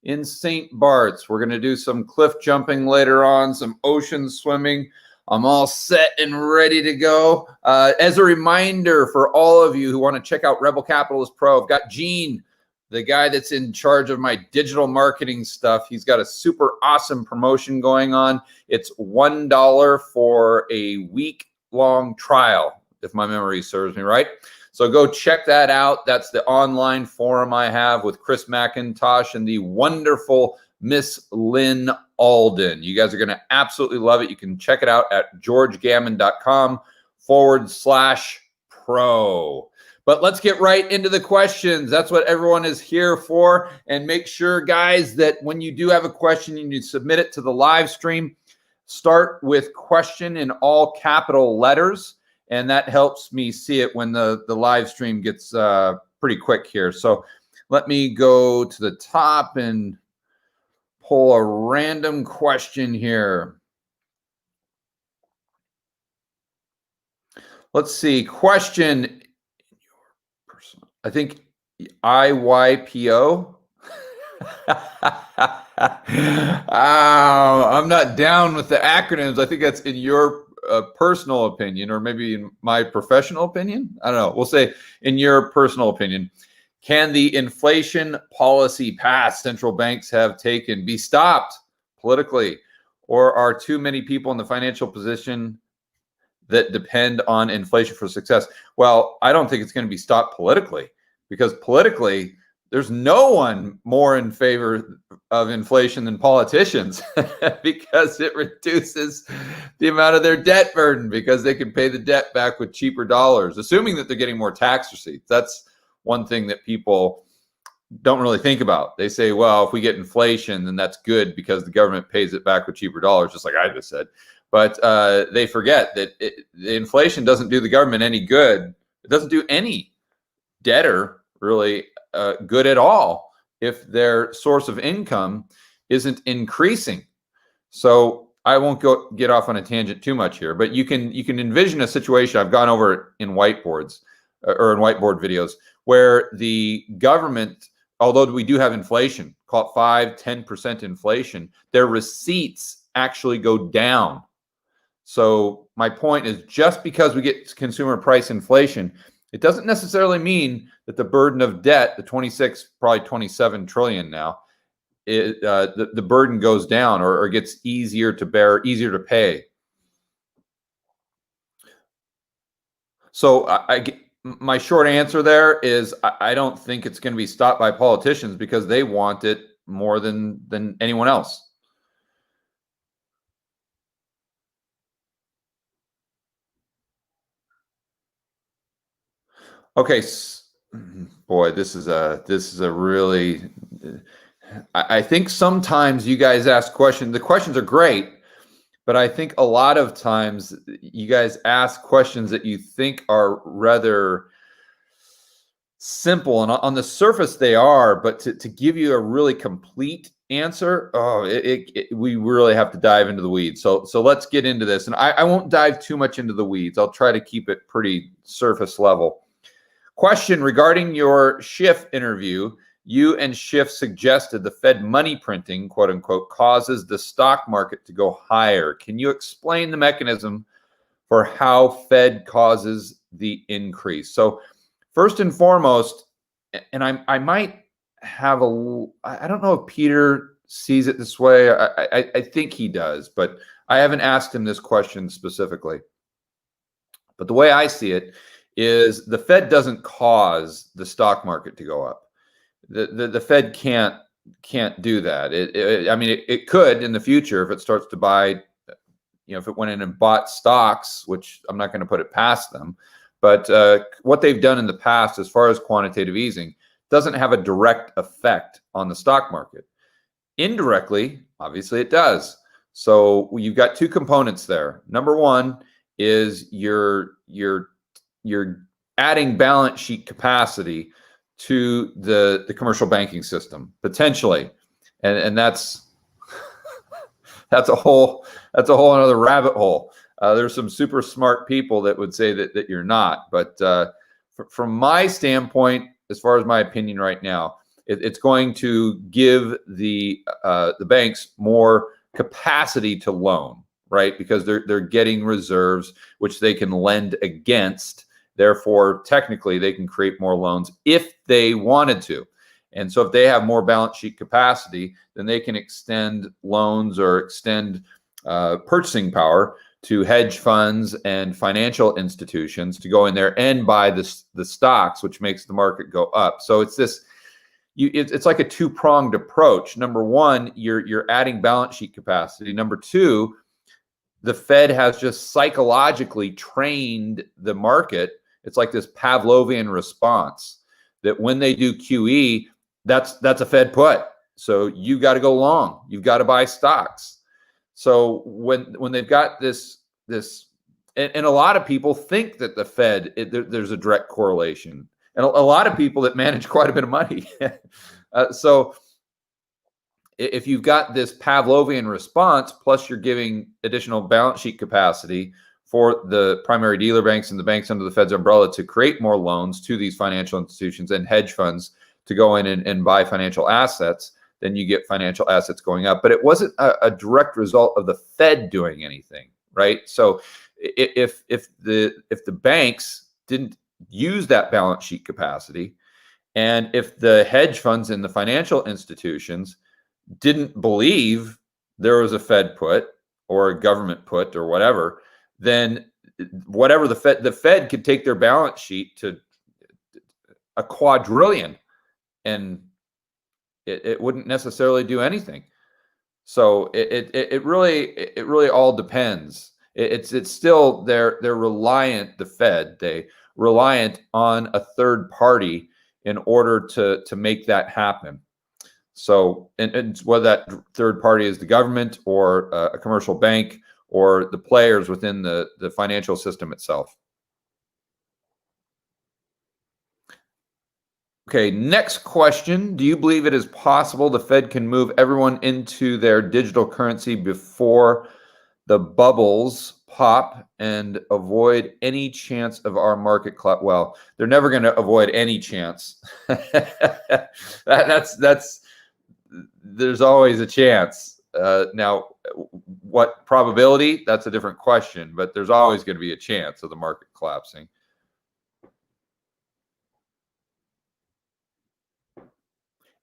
in St. Bart's. We're going to do some cliff jumping later on, some ocean swimming. I'm all set and ready to go. As a reminder for all of you who want to check out Rebel Capitalist Pro, I've got Gene, the guy that's in charge of my digital marketing stuff. He's got a super awesome promotion going on. It's $1 for a week-long trial, if my memory serves me right. So go check that out. That's the online forum I have with Chris McIntosh and the wonderful Miss Lynn Alden. You guys are going to absolutely love it. You can check it out at georgegammon.com/pro. But let's get right into the questions. That's what everyone is here for. And make sure, guys, that when you do have a question, you need to submit it to the live stream. Start with question in all capital letters. And that helps me see it when the live stream gets pretty quick here. So let me go to the top and pull a random question here. Let's see. Question. I think IYPO. I'm not down with the acronyms. I think that's in your personal opinion, or maybe in my professional opinion. I don't know. We'll say in your personal opinion. Can the inflation policy path central banks have taken be stopped politically, or are too many people in the financial position that depend on inflation for success? Well, I don't think it's going to be stopped politically, because politically, there's no one more in favor of inflation than politicians, because it reduces the amount of their debt burden, because they can pay the debt back with cheaper dollars, assuming that they're getting more tax receipts. That's one thing that people don't really think about. They say, well, if we get inflation, then that's good because the government pays it back with cheaper dollars, just like I just said. But they forget that the inflation doesn't do the government any good. It doesn't do any debtor really good at all if their source of income isn't increasing. So I won't get off on a tangent too much here, but you can envision a situation. I've gone over it in whiteboards or in whiteboard videos where the government, although we do have inflation, call it 5-10% inflation, their receipts actually go down. So my point is, just because we get consumer price inflation, it doesn't necessarily mean that the burden of debt, the 26, probably 27 trillion now, the burden goes down or gets easier to bear, easier to pay. So my short answer there is I don't think it's going to be stopped by politicians, because they want it more than anyone else. Okay, boy, this is a really. I think sometimes you guys ask questions. The questions are great, but I think a lot of times you guys ask questions that you think are rather simple, and on the surface they are, but to give you a really complete answer, we really have to dive into the weeds. So let's get into this, and I won't dive too much into the weeds. I'll try to keep it pretty surface level. Question regarding your Schiff interview. You and Schiff suggested the Fed money printing, quote unquote, causes the stock market to go higher. Can you explain the mechanism for how Fed causes the increase? So first and foremost, and I might have I don't know if Peter sees it this way. I think he does, but I haven't asked him this question specifically. But the way I see it is the Fed doesn't cause the stock market to go up. The Fed can't do that. It could in the future if it starts to buy, if it went in and bought stocks, which I'm not going to put it past them. But what they've done in the past as far as quantitative easing doesn't have a direct effect on the stock market. Indirectly, obviously it does. So you've got two components there. Number one is you're adding balance sheet capacity to the commercial banking system potentially, and that's a whole another rabbit hole. There's some super smart people that would say that you're not, but from my standpoint, as far as my opinion right now, It's going to give the banks more capacity to loan, right? Because they're getting reserves which they can lend against. Therefore, technically, they can create more loans if they wanted to. And so if they have more balance sheet capacity, then they can extend loans or extend purchasing power to hedge funds and financial institutions to go in there and buy the stocks, which makes the market go up. So it's this, it's like a two-pronged approach. Number one, you're adding balance sheet capacity. Number two, the Fed has just psychologically trained the market. It's like this Pavlovian response that when they do QE, that's a Fed put. So you got to go long. You've got to buy stocks. So when they've got this, and a lot of people think that the Fed, there's a direct correlation, and a lot of people that manage quite a bit of money. So if you've got this Pavlovian response, plus you're giving additional balance sheet capacity for the primary dealer banks and the banks under the Fed's umbrella to create more loans to these financial institutions and hedge funds to go in and buy financial assets, then you get financial assets going up. But it wasn't a direct result of the Fed doing anything, right? So if the banks didn't use that balance sheet capacity, and if the hedge funds and the financial institutions didn't believe there was a Fed put or a government put or whatever, then whatever the Fed could take their balance sheet to a quadrillion, and it wouldn't necessarily do anything. So it really all depends. It's still they're reliant, the Fed, they reliant on a third party in order to make that happen. So and whether that third party is the government or a commercial bank or the players within the financial system itself. Okay, next question. Do you believe it is possible the Fed can move everyone into their digital currency before the bubbles pop and avoid any chance of our market collapse? Well, they're never going to avoid any chance. That's there's always a chance. Now, what probability? That's a different question, but there's always going to be a chance of the market collapsing.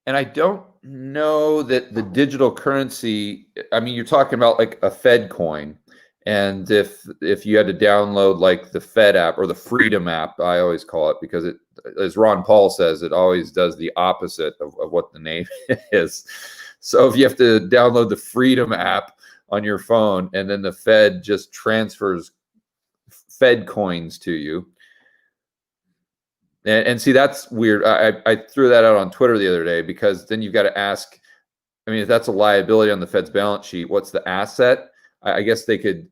And I don't know that the digital currency, I mean, you're talking about like a Fed coin. And if you had to download like the Fed app or the Freedom app, I always call it, because it, as Ron Paul says, it always does the opposite of what the name is. So if you have to download the Freedom app on your phone and then the Fed just transfers Fed coins to you, and see, that's weird. I threw that out on Twitter the other day, because then you've got to ask, I mean, if that's a liability on the Fed's balance sheet, what's the asset? I guess they could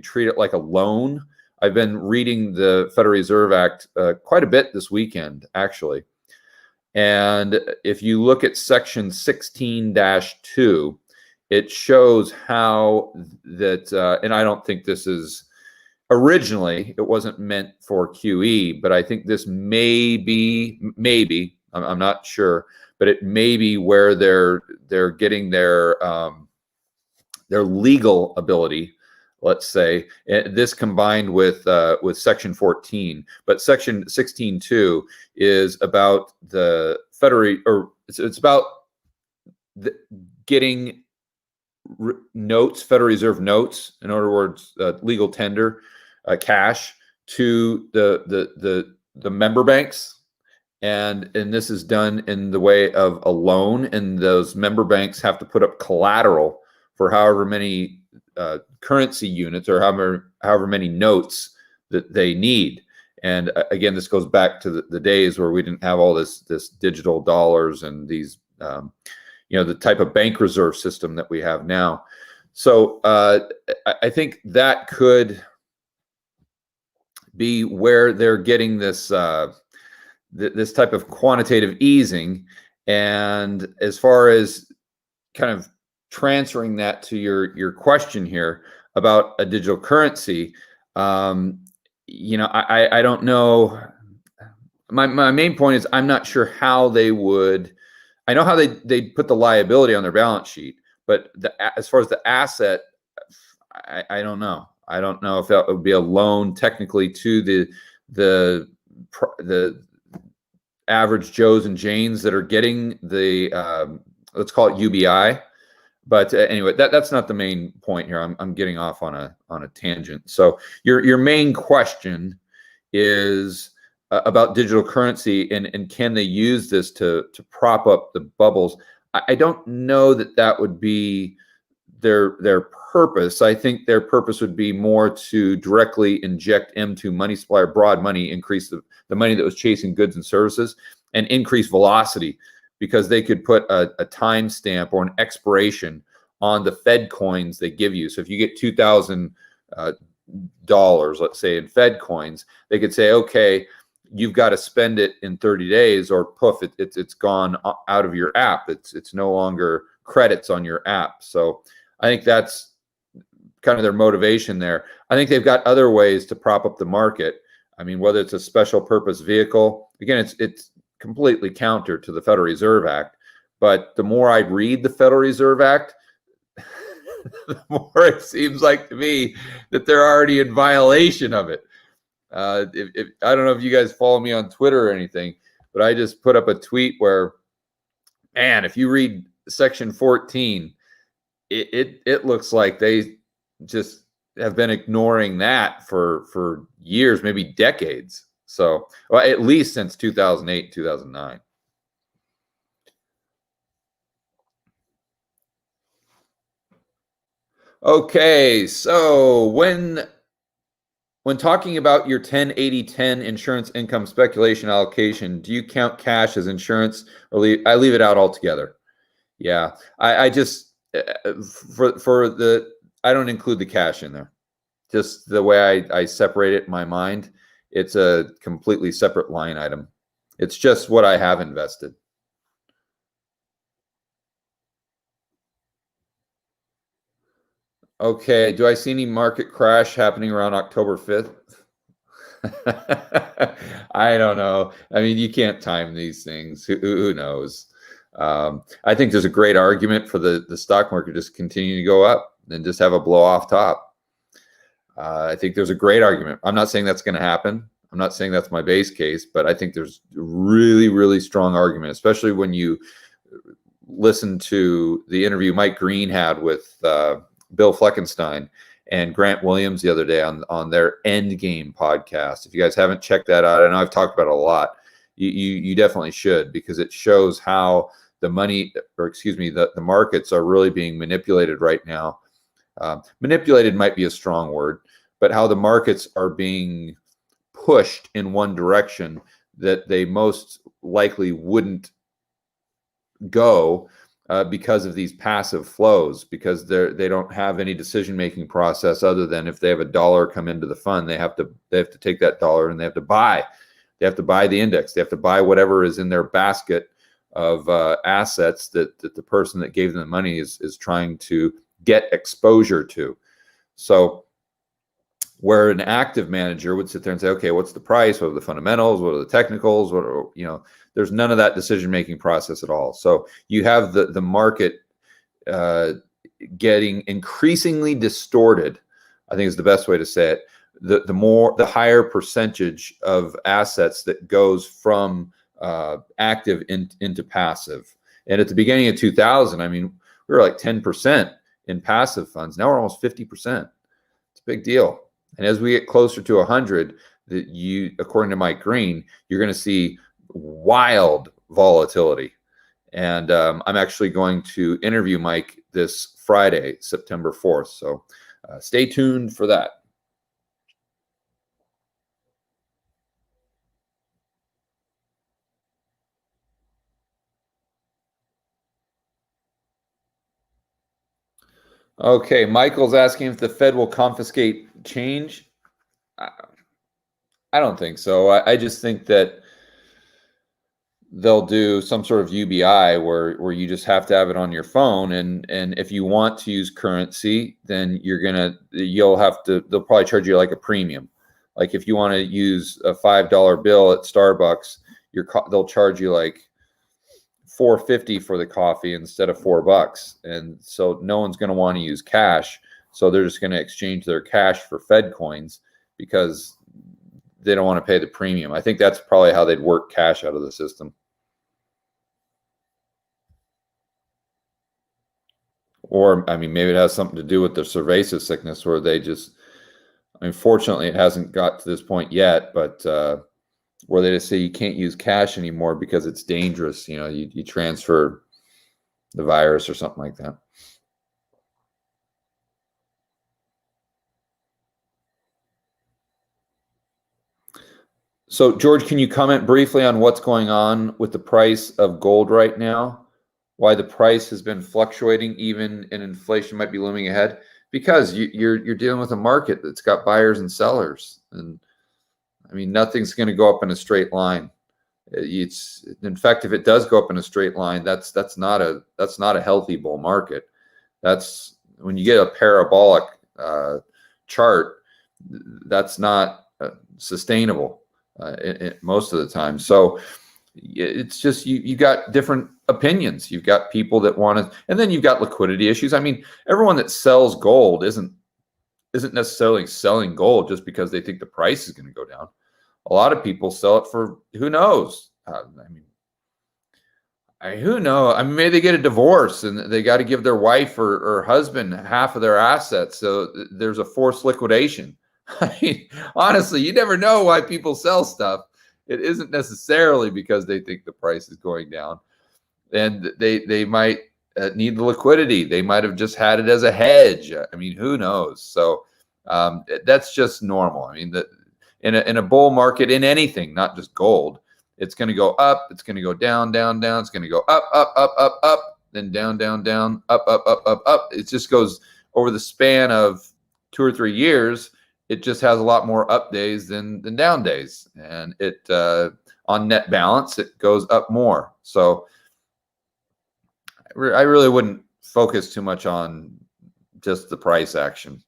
treat it like a loan. I've been reading the Federal Reserve Act quite a bit this weekend, actually. And if you look at section 16-2, it shows how that, and I don't think this is, originally, it wasn't meant for QE, but I think this maybe, I'm not sure, but it may be where they're getting their legal ability, let's say. And this combined with section 14, but section 16.2 is about the Federal, or it's about getting notes, Federal Reserve notes, in other words, legal tender, cash to the member banks, and this is done in the way of a loan, and those member banks have to put up collateral for however many currency units or however many notes that they need. And again, this goes back to the days where we didn't have all this digital dollars and these the type of bank reserve system that we have now. So I think that could be where they're getting this this type of quantitative easing. And as far as kind of transferring that to your question here about a digital currency, I don't know. My main point is I'm not sure how they would I know how they put the liability on their balance sheet, but as far as the asset, I don't know. I don't know if that would be a loan technically to the average Joes and Janes that are getting the let's call it UBI. But anyway, that's not the main point here. I'm getting off on a tangent. So your main question is about digital currency and can they use this to prop up the bubbles? I don't know that would be their purpose. I think their purpose would be more to directly inject M2 money supply or broad money, increase the money that was chasing goods and services, and increase velocity, because they could put a timestamp or an expiration on the Fed coins they give you. So if you get $2,000, let's say, in Fed coins, they could say, okay, you've got to spend it in 30 days or poof, it's gone out of your app. It's no longer credits on your app. So I think that's kind of their motivation there. I think they've got other ways to prop up the market. I mean, whether it's a special purpose vehicle, again, it's completely counter to the Federal Reserve Act. But the more I read the Federal Reserve Act, the more it seems like to me that they're already in violation of it. If I don't know if you guys follow me on Twitter or anything, but I just put up a tweet where, man, if you read Section 14, it looks like they just have been ignoring that for years, maybe decades. So, well, at least since 2008, 2009. Okay, so when talking about your 10-80-10 insurance income speculation allocation, do you count cash as insurance, or I leave it out altogether? Yeah, I just I don't include the cash in there. Just the way I separate it in my mind, it's a completely separate line item. It's just what I have invested. Okay, do I see any market crash happening around October 5th? I don't know. I mean, you can't time these things. Who knows? I think there's a great argument for the stock market just continue to go up and just have a blow off top. I think there's a great argument. I'm not saying that's going to happen. I'm not saying that's my base case, but I think there's a really, really strong argument, especially when you listen to the interview Mike Green had with Bill Fleckenstein and Grant Williams the other day on their Endgame podcast. If you guys haven't checked that out, I know I've talked about it a lot. You definitely should, because it shows how the markets are really being manipulated right now. Manipulated might be a strong word, but how the markets are being pushed in one direction that they most likely wouldn't go because of these passive flows, because they don't have any decision-making process other than if they have $1 come into the fund, they have to take that dollar and they have to buy the index. They have to buy whatever is in their basket of assets that the person that gave them the money is trying to get exposure to. So where an active manager would sit there and say, okay, what's the price? What are the fundamentals? What are the technicals? There's none of that decision-making process at all. So you have the market getting increasingly distorted, I think is the best way to say it. The higher percentage of assets that goes from active into passive. And at the beginning of 2000, I mean, we were like 10% in passive funds. Now we're almost 50%. It's a big deal. And as we get closer to 100, according to Mike Green, you're going to see wild volatility. And I'm actually going to interview Mike this Friday, September 4th. So stay tuned for that. Okay, Michael's asking if the Fed will confiscate change. I don't think so. I just think that they'll do some sort of UBI where you just have to have it on your phone, and if you want to use currency, then they'll probably charge you like a premium. Like if you want to use a $5 bill at Starbucks, they'll charge you like $4.50 for the coffee instead of $4, and so no one's going to want to use cash. So they're just going to exchange their cash for Fed coins because they don't want to pay the premium. I think that's probably how they'd work cash out of the system. Or, I mean, maybe it has something to do with the cerveza sickness where they just, I mean, fortunately, it hasn't got to this point yet, but where they just say you can't use cash anymore because it's dangerous. You know, you transfer the virus or something like that. So, George, can you comment briefly on what's going on with the price of gold right now? Why the price has been fluctuating even in inflation might be looming ahead? Because you're dealing with a market that's got buyers and sellers, and I mean nothing's going to go up in a straight line. It's, in fact, if it does go up in a straight line, that's not a healthy bull market. That's when you get a parabolic chart, that's not sustainable most of the time. So it's just you got different opinions. You've got people that want to, and then you've got liquidity issues. I mean, everyone that sells gold isn't necessarily selling gold just because they think the price is going to go down. A lot of people sell it for who knows. Who knows? I mean, maybe they get a divorce and they got to give their wife or husband half of their assets, so there's a forced liquidation. I mean, honestly, you never know why people sell stuff. It isn't necessarily because they think the price is going down, and they might need the liquidity. They might have just had it as a hedge. I mean, who knows? So that's just normal. I mean, in a bull market, in anything, not just gold, it's going to go up, it's going to go down, down, down. It's going to go up, up, up, up, up, then down, down, down, up, up, up, up, up. It just goes over the span of 2 or 3 years. It just has a lot more up days than down days, and it on net balance it goes up more. So I really wouldn't focus too much on just the price action.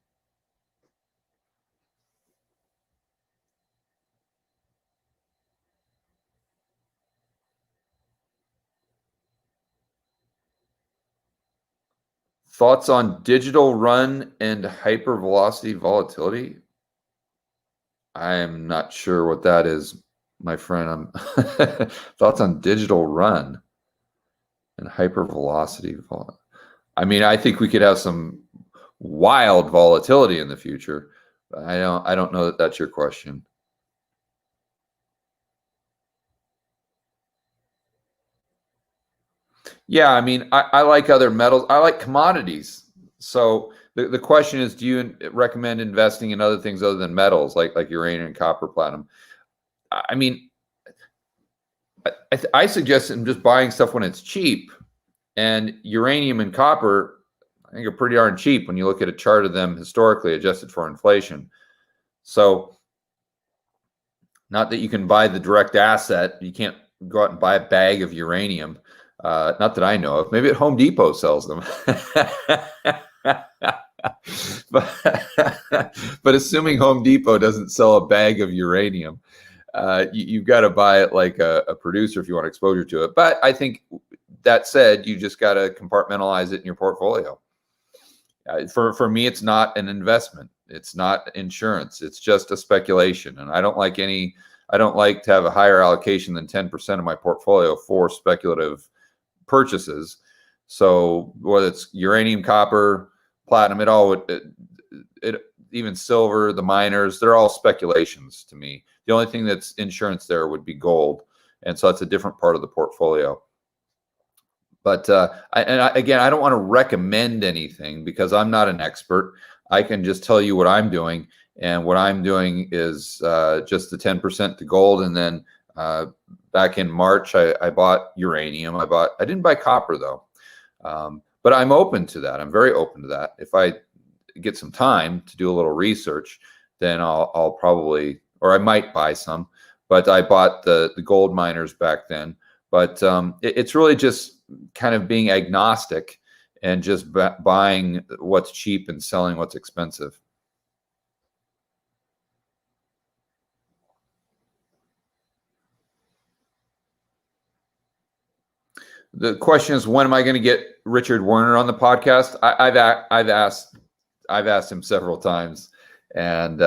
Thoughts on digital run and hypervelocity volatility? I am not sure what that is, my friend. Thoughts on digital run and hypervelocity vol. I mean, I think we could have some wild volatility in the future. But I don't know that that's your question. Yeah, I mean, I like other metals. I like commodities. So the question is, do you recommend investing in other things other than metals, like uranium, copper, platinum? I mean, I suggest just buying stuff when it's cheap. And uranium and copper, I think, are pretty darn cheap when you look at a chart of them historically adjusted for inflation. So, not that you can buy the direct asset, you can't go out and buy a bag of uranium. Not that I know of. Maybe at Home Depot sells them. but assuming Home Depot doesn't sell a bag of uranium, you've got to buy it like a producer if you want exposure to it. But I think that said, you just got to compartmentalize it in your portfolio. For me, it's not an investment. It's not insurance. It's just a speculation. And I don't like to have a higher allocation than 10% of my portfolio for speculative purchases. So whether it's uranium, copper, platinum, it even silver, the miners, they're all speculations to me. The only thing that's insurance there would be gold. And so that's a different part of the portfolio. But again, I don't want to recommend anything because I'm not an expert. I can just tell you what I'm doing. And what I'm doing is just the 10% to gold. And then back in March, I bought uranium. I didn't buy copper though. But I'm open to that. I'm very open to that. If I get some time to do a little research, then I'll probably, or I might buy some. But I bought the gold miners back then. But it's really just kind of being agnostic and just buying what's cheap and selling what's expensive. The question is, when am I going to get Richard Werner on the podcast? I've asked him several times, and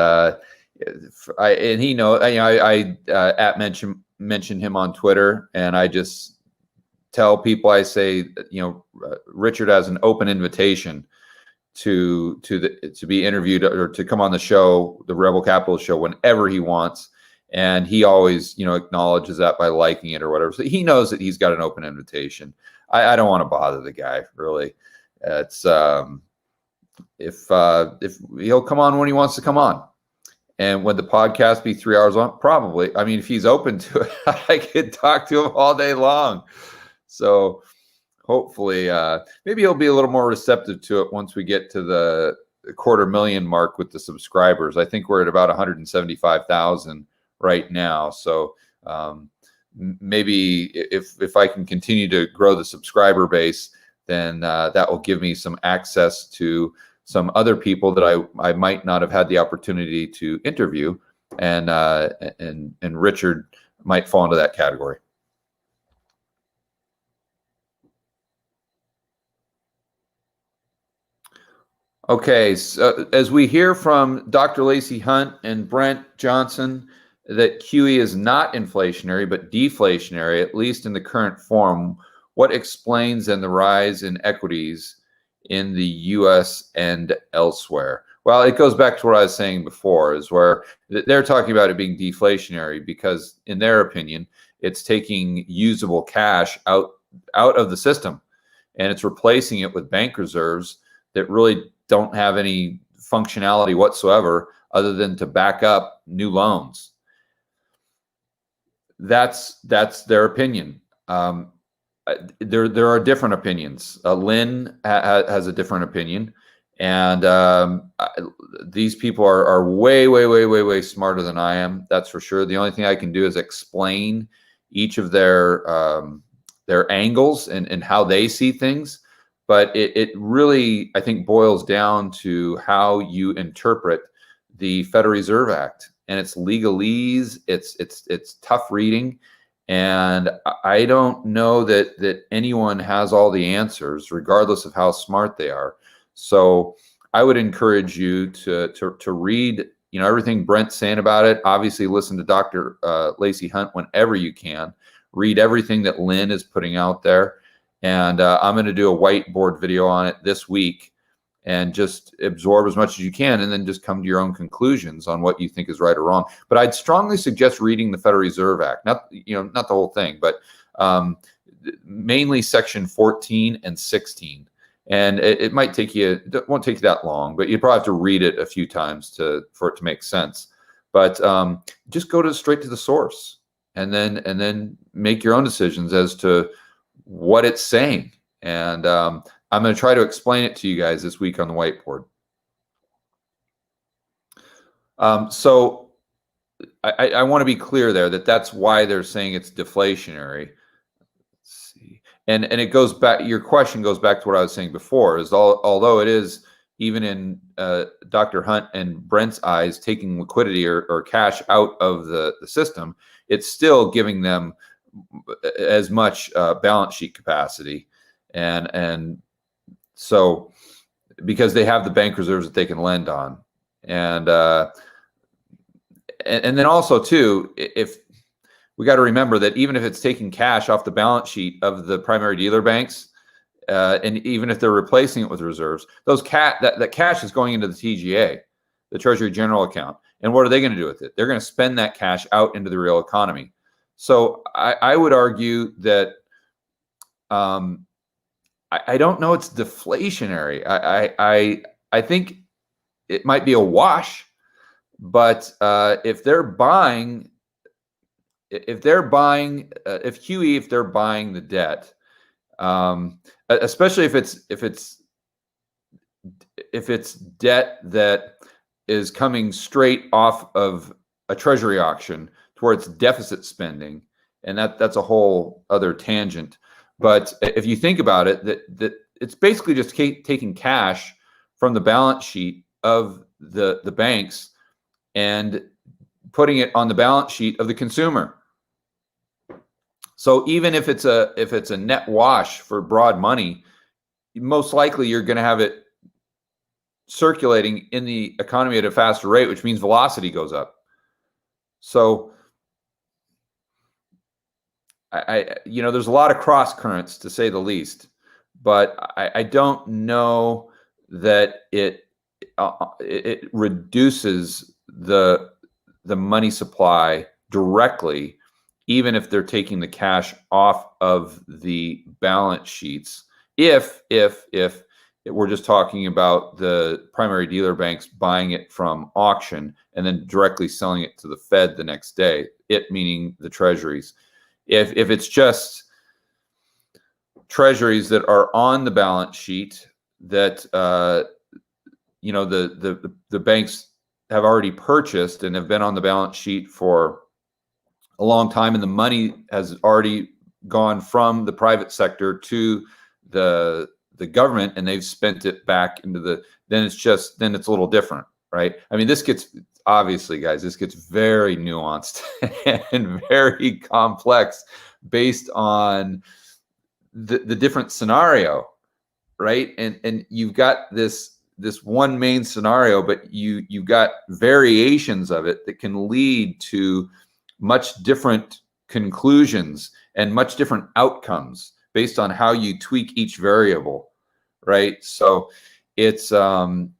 he knows. I at mention him on Twitter, and I just tell people, I say, Richard has an open invitation to be interviewed or to come on the show, the Rebel Capital show, whenever he wants. And he always, acknowledges that by liking it or whatever. So he knows that he's got an open invitation. I don't want to bother the guy, really. It's if he'll come on when he wants to come on, and would the podcast be 3 hours long? Probably. I mean, if he's open to it, I could talk to him all day long. So hopefully, maybe he'll be a little more receptive to it once we get to the 250,000 mark with the subscribers. I think we're at about 175,000 right now. So maybe if I can continue to grow the subscriber base, then that will give me some access to some other people that I might not have had the opportunity to interview, and Richard might fall into that category. Okay, so as we hear from Dr. Lacey Hunt and Brent Johnson, that QE is not inflationary but deflationary, at least in the current form, what explains then the rise in equities in the U.S. and elsewhere? Well, it goes back to what I was saying before, is where they're talking about it being deflationary because, in their opinion, it's taking usable cash out of the system, and it's replacing it with bank reserves that really don't have any functionality whatsoever other than to back up new loans. That's their opinion. There are different opinions. Lynn has a different opinion, and these people are way smarter than I am. That's for sure. The only thing I can do is explain each of their angles and how they see things. But it really, I think, boils down to how you interpret the Federal Reserve Act, and it's legalese. It's tough reading, and I don't know that anyone has all the answers, regardless of how smart they are. So I would encourage you to read, everything Brent's saying about it. Obviously, listen to Dr. Lacey Hunt whenever you can. Read everything that Lynn is putting out there. And I'm going to do a whiteboard video on it this week, and just absorb as much as you can, and then just come to your own conclusions on what you think is right or wrong. But I'd strongly suggest reading the Federal Reserve Act, not the whole thing, but mainly Section 14 and 16. And it might take you, it won't take you that long, but you probably have to read it a few times for it to make sense. But just go straight to the source, and then make your own decisions as to what it's saying. And I'm going to try to explain it to you guys this week on the whiteboard. So I want to be clear there that's why they're saying it's deflationary. Let's see. And it goes back, your question goes back to what I was saying before, is although it is, even in Dr. Hunt and Brent's eyes, taking liquidity or cash out of the system, it's still giving them as much balance sheet capacity, and so because they have the bank reserves that they can lend on, and then also too, if we got to remember that even if it's taking cash off the balance sheet of the primary dealer banks, and even if they're replacing it with reserves, that cash is going into the TGA, the Treasury General Account, and what are they going to do with it? They're going to spend that cash out into the real economy. So I would argue that I don't know it's deflationary. I think it might be a wash, but if they're buying the debt, especially if it's debt that is coming straight off of a Treasury auction, towards deficit spending, and that's a whole other tangent. But if you think about it, that it's basically just taking cash from the balance sheet of the banks and putting it on the balance sheet of the consumer. So even if it's a net wash for broad money, most likely you're going to have it circulating in the economy at a faster rate, which means velocity goes up. So there's a lot of cross currents, to say the least, but I don't know that it reduces the money supply directly, even if they're taking the cash off of the balance sheets. If we're just talking about the primary dealer banks buying it from auction and then directly selling it to the Fed the next day, it meaning the treasuries. If it's just treasuries that are on the balance sheet that the banks have already purchased and have been on the balance sheet for a long time, and the money has already gone from the private sector to the government, and they've spent it back into then it's a little different, right? I mean, this gets, obviously, guys, this gets very nuanced and very complex based on the different scenario, right? And you've got this one main scenario, but you've got variations of it that can lead to much different conclusions and much different outcomes based on how you tweak each variable, right? So it's and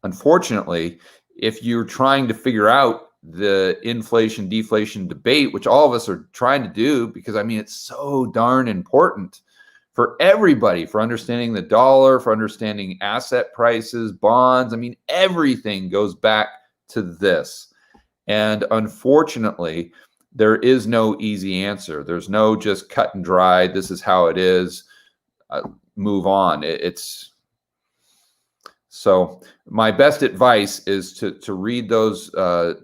unfortunately, if you're trying to figure out the inflation deflation debate, which all of us are trying to do, because I mean, it's so darn important for everybody, for understanding the dollar, for understanding asset prices, bonds. I mean, everything goes back to this. And unfortunately, there is no easy answer. There's no just cut and dry, this is how it is, move on. So my best advice is to read those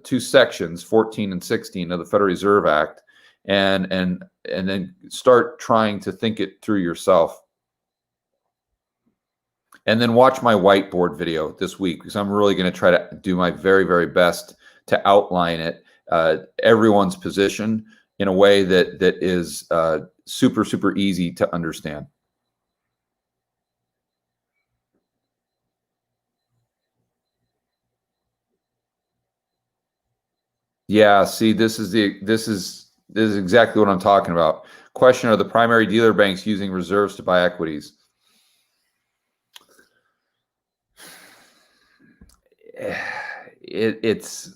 two sections, 14 and 16 of the Federal Reserve Act, and then start trying to think it through yourself. And then watch my whiteboard video this week, because I'm really going to try to do my very, very best to outline it, everyone's position, in a way that is super, super easy to understand. Yeah, see, this is exactly what I'm talking about. Question: are the primary dealer banks using reserves to buy equities? It's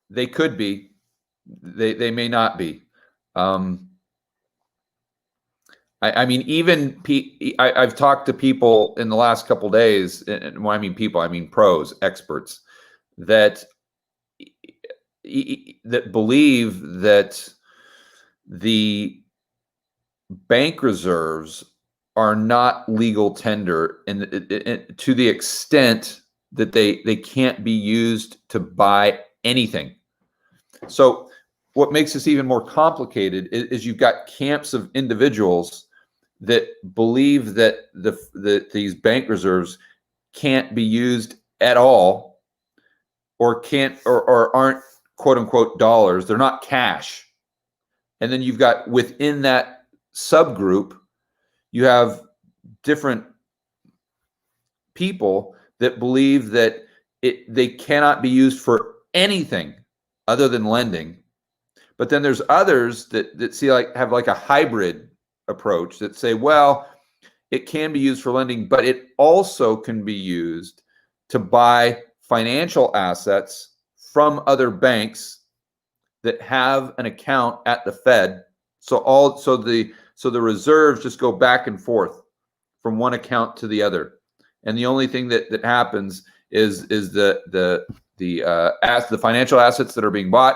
they could be, they may not be. I mean, even I've talked to people in the last couple of days, and when I mean people, I mean pros, experts, that believe that the bank reserves are not legal tender, and to the extent that they can't be used to buy anything. So what makes this even more complicated is you've got camps of individuals that believe that these bank reserves can't be used at all, or aren't quote unquote dollars. They're not cash. And then you've got, within that subgroup, you have different people that believe that they cannot be used for anything other than lending. But then there's others that see, have a hybrid approach, that say, well, it can be used for lending, but it also can be used to buy financial assets from other banks that have an account at the Fed. So the reserves just go back and forth from one account to the other, and the only thing that happens is the financial assets that are being bought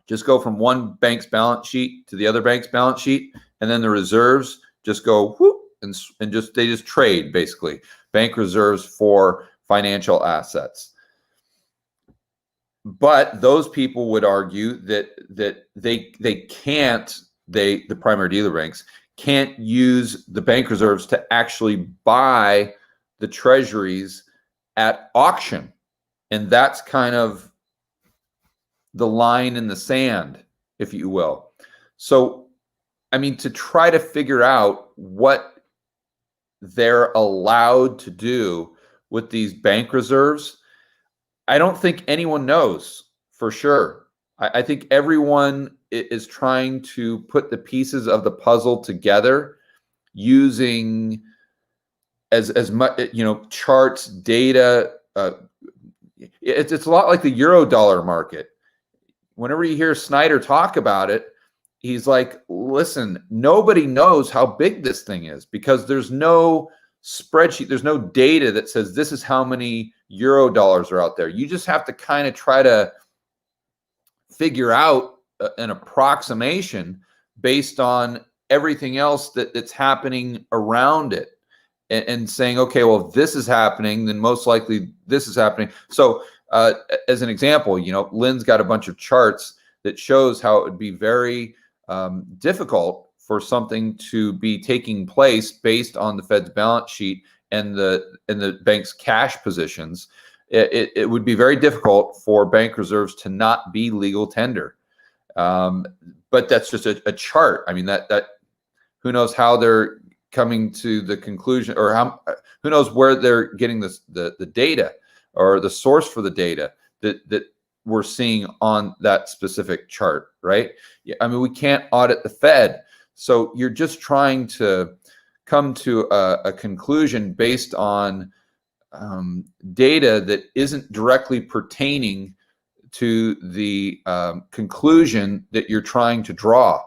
just go from one bank's balance sheet to the other bank's balance sheet, and then the reserves just go whoop, and they just trade, basically, bank reserves for financial assets. But those people would argue that the primary dealer banks can't use the bank reserves to actually buy the treasuries at auction. And that's kind of the line in the sand, if you will. So, I mean, to try to figure out what they're allowed to do with these bank reserves, I don't think anyone knows for sure. I think everyone is trying to put the pieces of the puzzle together using as much, charts, data. It's a lot like the euro dollar market. Whenever you hear Snyder talk about it, he's like, listen, nobody knows how big this thing is because there's no spreadsheet, there's no data that says this is how many euro dollars are out there. You just have to kind of try to figure out an approximation based on everything else that's happening around it, and saying, okay, well, if this is happening, then most likely this is happening. So as an example, Lynn's got a bunch of charts that shows how it would be very difficult for something to be taking place based on the Fed's balance sheet and the bank's cash positions. It would be very difficult for bank reserves to not be legal tender. But that's just a chart. I mean, that who knows how they're coming to the conclusion, or who knows where they're getting the data or the source for the data that we're seeing on that specific chart, right? I mean, we can't audit the Fed. So you're just trying to come to a conclusion based on data that isn't directly pertaining to the conclusion that you're trying to draw.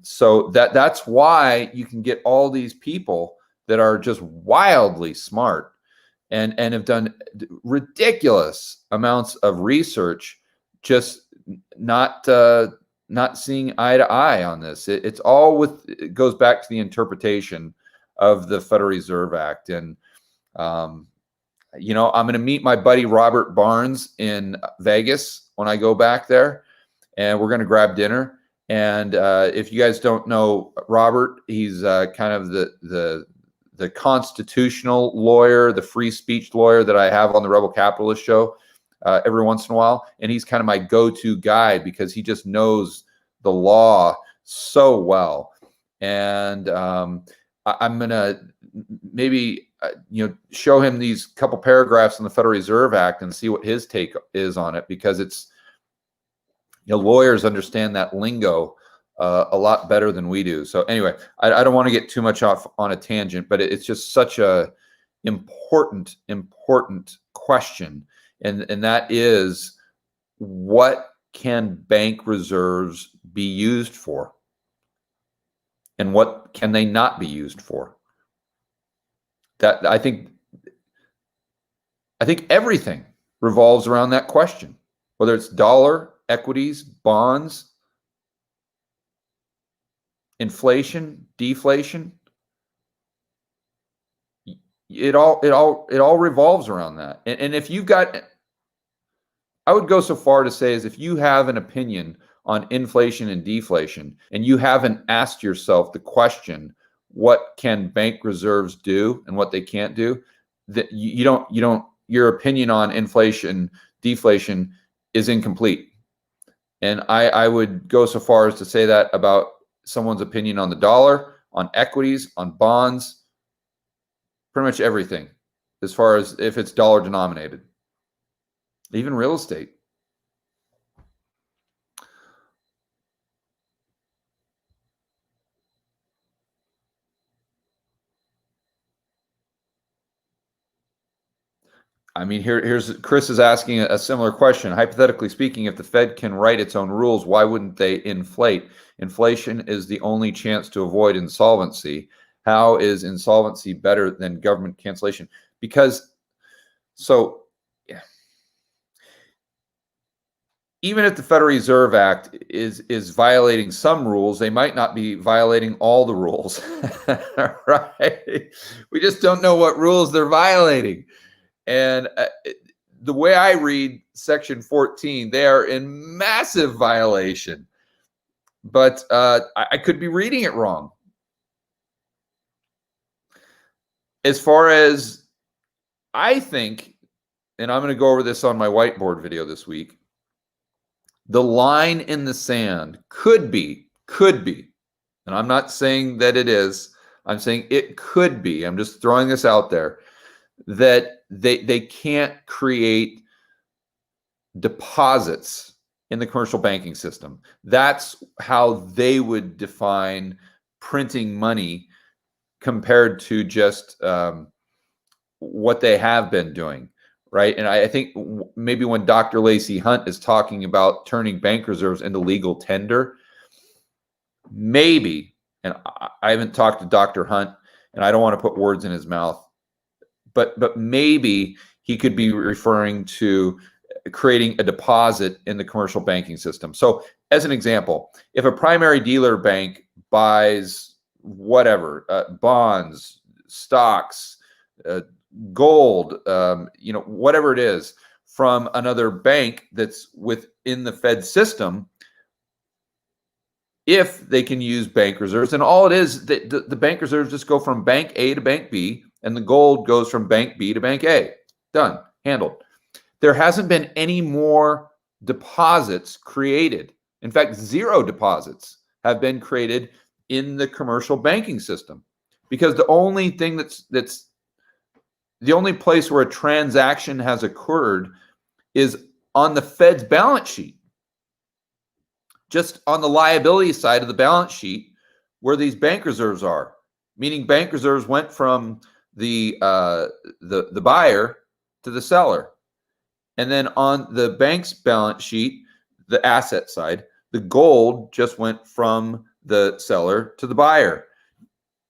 So that's why you can get all these people that are just wildly smart and have done ridiculous amounts of research, just not seeing eye to eye on this. It goes back to the interpretation of the Federal Reserve Act. And I'm going to meet my buddy Robert Barnes in Vegas when I go back there, and we're going to grab dinner. And if you guys don't know Robert, he's kind of the constitutional lawyer, the free speech lawyer that I have on the Rebel Capitalist show every once in a while. And he's kind of my go-to guy because he just knows the law so well. And I'm going to maybe show him these couple paragraphs in the Federal Reserve Act and see what his take is on it, because it's, lawyers understand that lingo a lot better than we do. So anyway, I don't want to get too much off on a tangent, but it's just such a important question. And that is, what can bank reserves be used for? And what can they not be used for? That I think everything revolves around that question, whether it's dollar, equities, bonds, inflation, deflation. It all revolves around that. And if you've got, I would go so far to say, is if you have an opinion on inflation and deflation and you haven't asked yourself the question, what can bank reserves do and what they can't do, that you don't your opinion on inflation, deflation is incomplete. And I would go so far as to say that about someone's opinion on the dollar, on equities, on bonds, pretty much everything, as far as if it's dollar denominated, even real estate. I mean, here's Chris is asking a similar question. Hypothetically speaking, if the Fed can write its own rules, why wouldn't they inflate? Inflation is the only chance to avoid insolvency. How is insolvency better than government cancellation? Because, so, yeah. Even if the Federal Reserve Act is violating some rules, they might not be violating all the rules, right? We just don't know what rules they're violating. And the way I read Section 14, they are in massive violation. But I could be reading it wrong. as far as I think, and I'm going to go over this on my whiteboard video this week, the line in the sand could be, and I'm not saying that it is, I'm saying it could be, I'm just throwing this out there, that they can't create deposits in the commercial banking system. That's how they would define printing money compared to just what they have been doing, right? And I think maybe when Dr. Lacey Hunt is talking about turning bank reserves into legal tender, maybe, and I haven't talked to Dr. Hunt, and I don't want to put words in his mouth, but maybe he could be referring to creating a deposit in the commercial banking system. So as an example, if a primary dealer bank buys whatever, bonds, stocks, gold, whatever it is from another bank that's within the Fed system, if they can use bank reserves, and all it is, the bank reserves just go from bank A to bank B, and the gold goes from bank B to bank A. Done, handled. There hasn't been any more deposits created. In fact, 0 deposits have been created in the commercial banking system, because the only thing that's the only place where a transaction has occurred is on the Fed's balance sheet, just on the liability side of the balance sheet where these bank reserves are, meaning bank reserves went from the buyer to the seller. And then on the bank's balance sheet, the asset side, the gold just went from the seller to the buyer.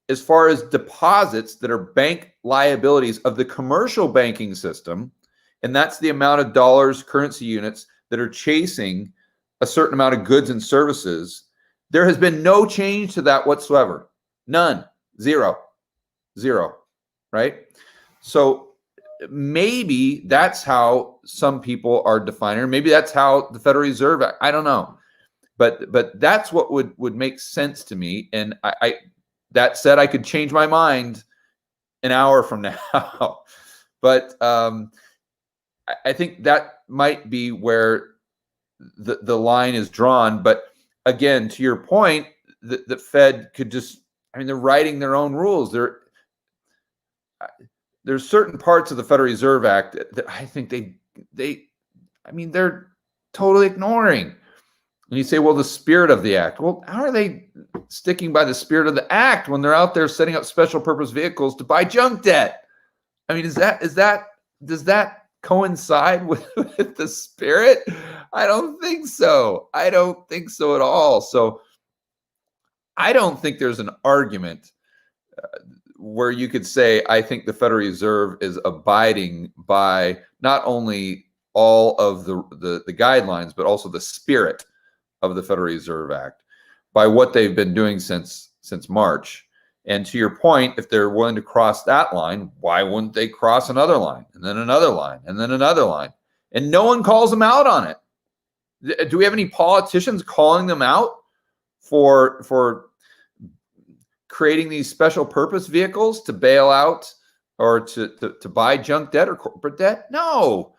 As far as deposits that are bank liabilities of the commercial banking system, and that's the amount of dollars, currency units that are chasing a certain amount of goods and services, there has been no change to that whatsoever. None. Zero, right? So maybe that's how some people are defining, or maybe that's how the Federal Reserve, I don't know. But that's what would make sense to me. And I that said, I could change my mind an hour from now. But I think that might be where the line is drawn. But again, to your point, the Fed could just, they're writing their own rules. There's certain parts of the Federal Reserve Act that I think they're totally ignoring. And you say, well, the spirit of the act. Well, how are they sticking by the spirit of the act when they're out there setting up special purpose vehicles to buy junk debt? Does that coincide with the spirit? I don't think so. I don't think so at all. So I don't think there's an argument where you could say, I think the Federal Reserve is abiding by not only all of the guidelines, but also the spirit of the Federal Reserve Act by what they've been doing since March. And to your point, if they're willing to cross that line, why wouldn't they cross another line, and then another line, and then another line? And no one calls them out on it. Do we have any politicians calling them out for creating these special purpose vehicles to bail out or to buy junk debt or corporate debt? No.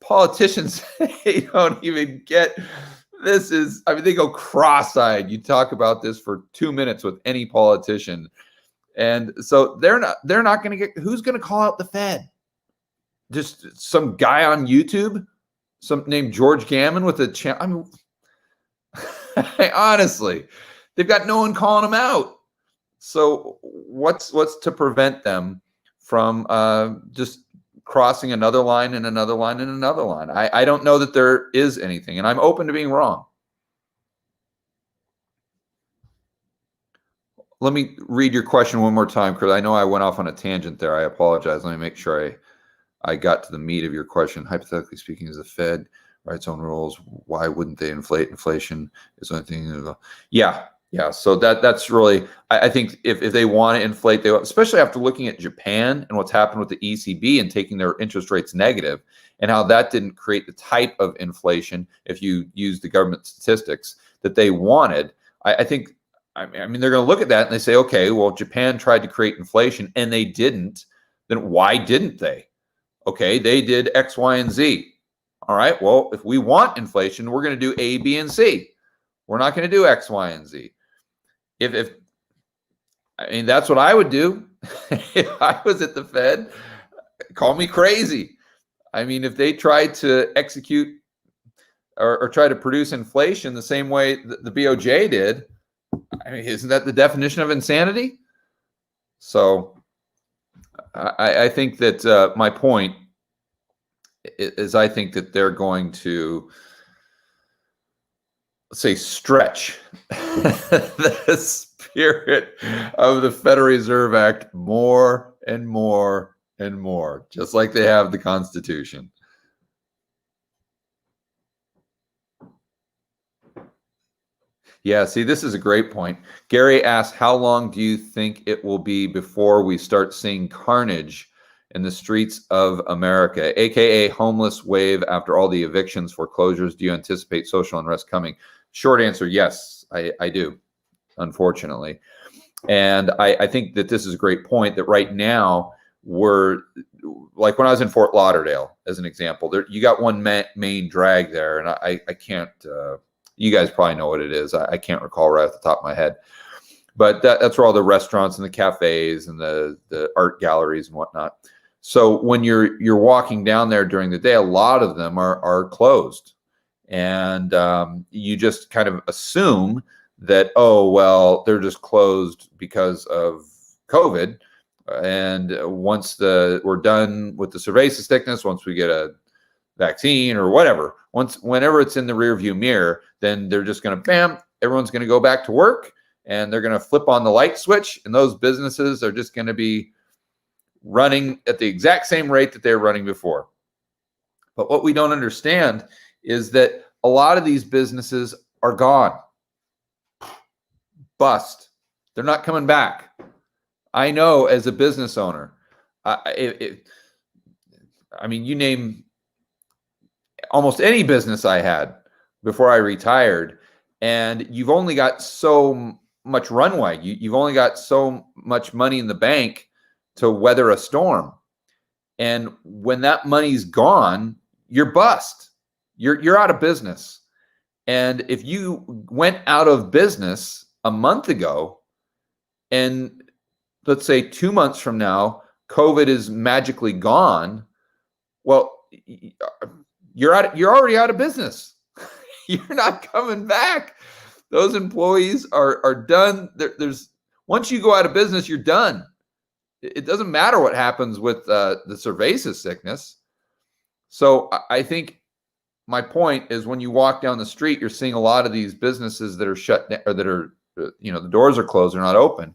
Politicians, they don't even get this. They go cross-eyed. You talk about this for 2 minutes with any politician. And so they're not going to get, who's going to call out the Fed? Just some guy on YouTube, some named George Gammon with a channel. Honestly, they've got no one calling them out. So what's to prevent them from just crossing another line and another line and another line? I don't know that there is anything, and I'm open to being wrong. Let me read your question one more time, Chris. I know I went off on a tangent there. I apologize. Let me make sure I got to the meat of your question. Hypothetically speaking, is the Fed writes own rules, why wouldn't they inflate? Inflation is the only thing. Yeah. So that's really, I think if they want to inflate, they, especially after looking at Japan and what's happened with the ECB and taking their interest rates negative, and how that didn't create the type of inflation, if you use the government statistics, that they wanted. I think I mean, they're going to look at that and they say, okay, well, Japan tried to create inflation and they didn't. Then why didn't they? Okay, they did X, Y, and Z. All right, well, if we want inflation, we're going to do A, B, and C. We're not going to do X, Y, and Z. If I mean, that's what I would do if I was at the Fed. Call me crazy. I mean, if they tried to execute or try to produce inflation the same way the BOJ did, I mean, isn't that the definition of insanity? So I think that my point is I think that they're going to, let's say, stretch the spirit of the Federal Reserve Act more and more and more, just like they have the Constitution. Yeah, see, this is a great point. Gary asked, how long do you think it will be before we start seeing carnage in the streets of America, aka homeless wave after all the evictions, foreclosures? Do you anticipate social unrest coming? Short answer, yes, I do, unfortunately. And I think that this is a great point, that right now we're, like when I was in Fort Lauderdale, as an example, there you got one main drag there, and I can't, you guys probably know what it is. I can't recall right off the top of my head. But that's where all the restaurants and the cafes and the art galleries and whatnot. So when you're walking down there during the day, a lot of them are closed. And you just kind of assume that, oh, well, they're just closed because of COVID. And once we're done with the cerveza sickness, once we get a vaccine or whatever, whenever it's in the rear view mirror, then they're just going to, bam, everyone's going to go back to work and they're going to flip on the light switch, and those businesses are just going to be running at the exact same rate that they were running before. But what we don't understand is that a lot of these businesses are gone. Bust. They're not coming back. I know, as a business owner, I mean, you name almost any business I had before I retired, and you've only got so much runway. You've only got so much money in the bank to weather a storm. And when that money's gone, you're bust. You're out of business. And if you went out of business a month ago, and let's say 2 months from now, COVID is magically gone, well, you're already out of business. You're not coming back. Those employees are done. There's once you go out of business, you're done. It doesn't matter what happens with the cerveza sickness. So I think my point is, when you walk down the street, you're seeing a lot of these businesses that are shut down, or that are, the doors are closed, they're not open.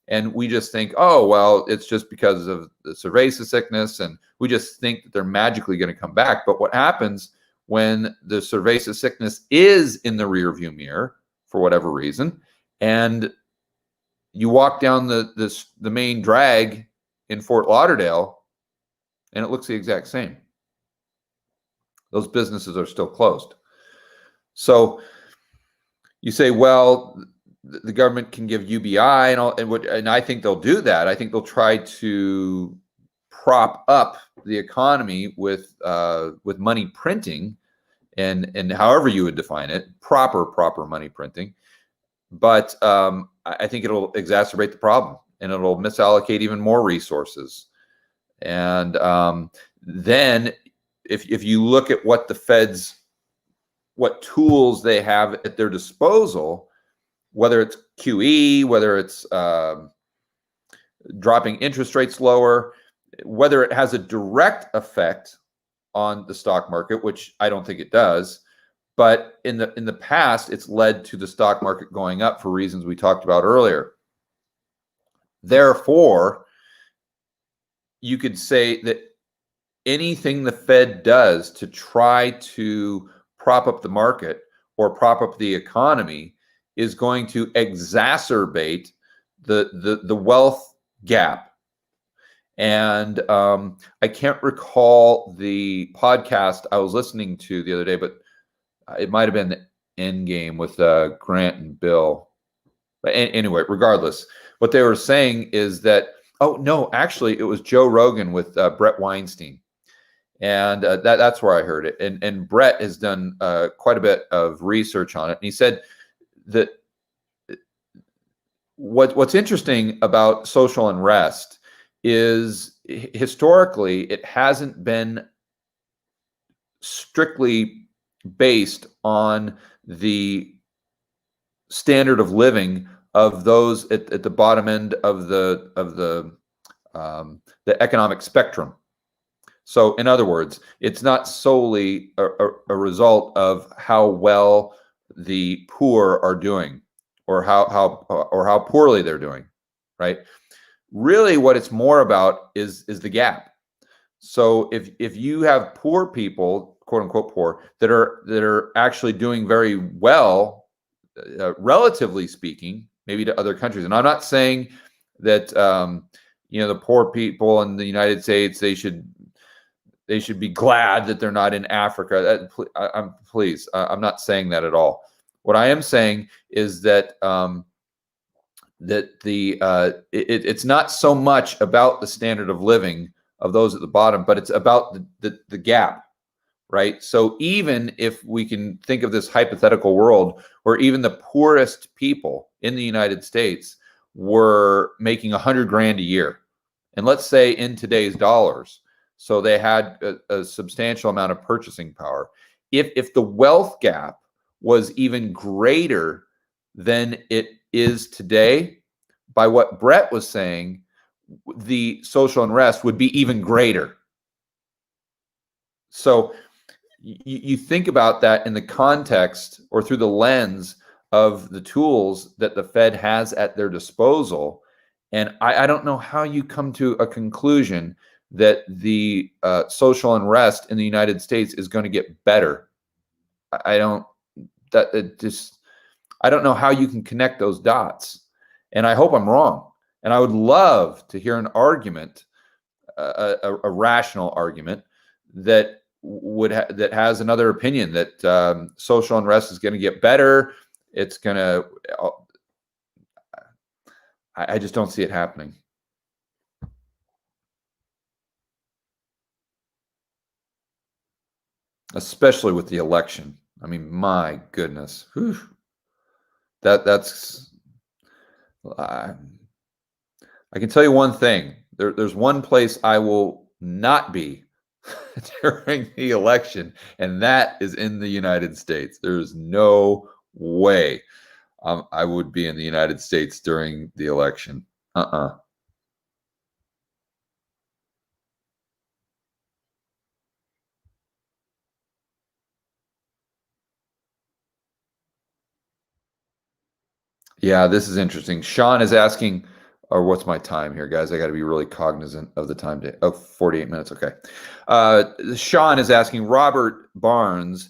And we just think, oh, well, it's just because of the cerveza sickness, and we just think that they're magically going to come back. But what happens when the cerveza sickness is in the rearview mirror for whatever reason, and you walk down the main drag in Fort Lauderdale, and it looks the exact same? Those businesses are still closed. So you say, well, the government can give UBI and all, and I think they'll do that. I think they'll try to prop up the economy with money printing, and however you would define it, proper money printing. But I think it'll exacerbate the problem, and it'll misallocate even more resources. And then if you look at what tools they have at their disposal, whether it's QE, whether it's dropping interest rates lower, whether it has a direct effect on the stock market, which I don't think it does, but in the past, it's led to the stock market going up for reasons we talked about earlier. Therefore, you could say that anything the Fed does to try to prop up the market or prop up the economy is going to exacerbate the wealth gap. And I can't recall the podcast I was listening to the other day, but it might have been the Endgame with Grant and Bill. But anyway, regardless, what they were saying is that, oh no, actually it was Joe Rogan with Brett Weinstein. And that's where I heard it. And Brett has done quite a bit of research on it. And he said that what's interesting about social unrest is historically it hasn't been strictly based on the standard of living of those at the bottom end of the economic spectrum. So in other words, it's not solely a result of how well the poor are doing or how poorly they're doing, right? Really what it's more about is the gap. So if you have poor people, quote unquote poor, that are actually doing very well, relatively speaking, maybe to other countries. And I'm not saying that the poor people in the United States, they should be glad that they're not in Africa. I'm not saying that at all. What I am saying is that it's not so much about the standard of living of those at the bottom, but it's about the gap, right? So even if we can think of this hypothetical world where even the poorest people in the United States were making $100,000 a year, and let's say in today's dollars, so they had a substantial amount of purchasing power. If the wealth gap was even greater than it is today, by what Brett was saying, the social unrest would be even greater. So you think about that in the context or through the lens of the tools that the Fed has at their disposal. And I don't know how you come to a conclusion that the social unrest in the United States is going to get better. I don't know how you can connect those dots. And I hope I'm wrong. And I would love to hear an argument, a rational argument that that has another opinion that social unrest is going to get better. It's going to. I just don't see it happening. Especially with the election. I mean, my goodness. Whew. That's I can tell you one thing. There's one place I will not be during the election, and that is in the United States. There's no way I would be in the United States during the election. Yeah, this is interesting. Sean is asking, or what's my time here, guys? I got to be really cognizant of the time. 48 minutes. Okay. Sean is asking, Robert Barnes,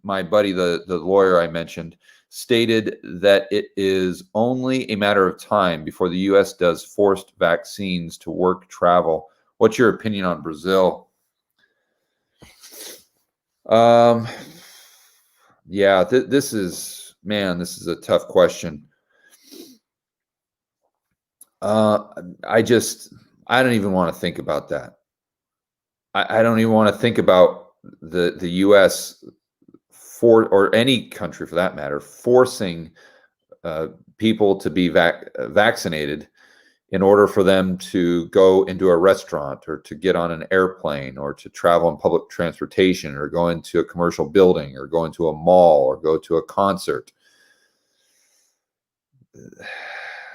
my buddy, the lawyer I mentioned, stated that it is only a matter of time before the U.S. does forced vaccines to work travel. What's your opinion on Brazil? Yeah, this is a tough question. I don't even want to think about that. I don't even want to think about the U.S. or any country for that matter, forcing people to be vaccinated in order for them to go into a restaurant or to get on an airplane or to travel in public transportation or go into a commercial building or go into a mall or go to a concert.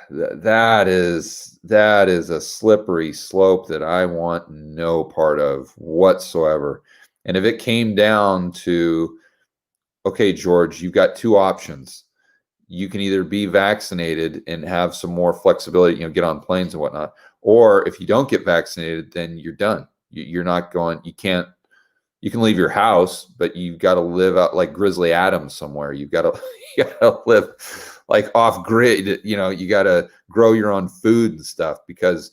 That is a slippery slope that I want no part of whatsoever. And if it came down to, okay, George, you've got two options. You can either be vaccinated and have some more flexibility, get on planes and whatnot, or if you don't get vaccinated, then you're done. You're not going. You can leave your house, but you've got to live out like Grizzly Adams somewhere. You got to live like off grid. You got to grow your own food and stuff because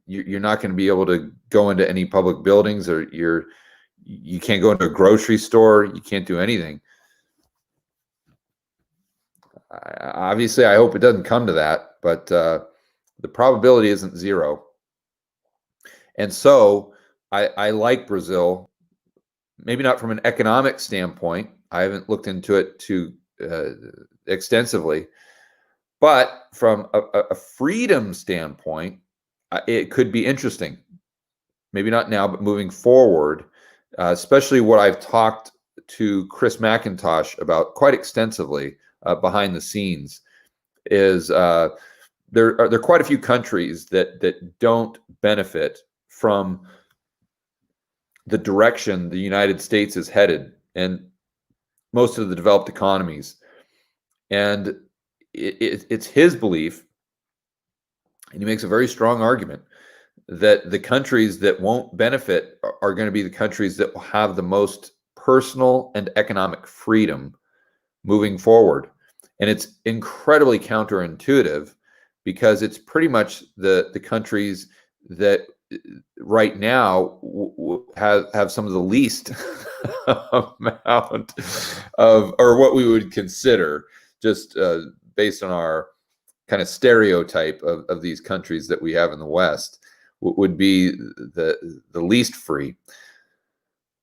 you're not going to be able to go into any public buildings, or you can't go into a grocery store. You can't do anything. Obviously, I hope it doesn't come to that, but the probability isn't zero. And so I like Brazil, maybe not from an economic standpoint. I haven't looked into it too extensively, but from a freedom standpoint, it could be interesting. Maybe not now, but moving forward, especially what I've talked to Chris McIntosh about quite extensively behind the scenes is there are quite a few countries that don't benefit from the direction the United States is headed, and most of the developed economies. And it's his belief, and he makes a very strong argument, that the countries that won't benefit are going to be the countries that will have the most personal and economic freedom moving forward. And it's incredibly counterintuitive because it's pretty much the countries that right now have some of the least amount of, or what we would consider, just based on our kind of stereotype of these countries that we have in the West, would be the least free.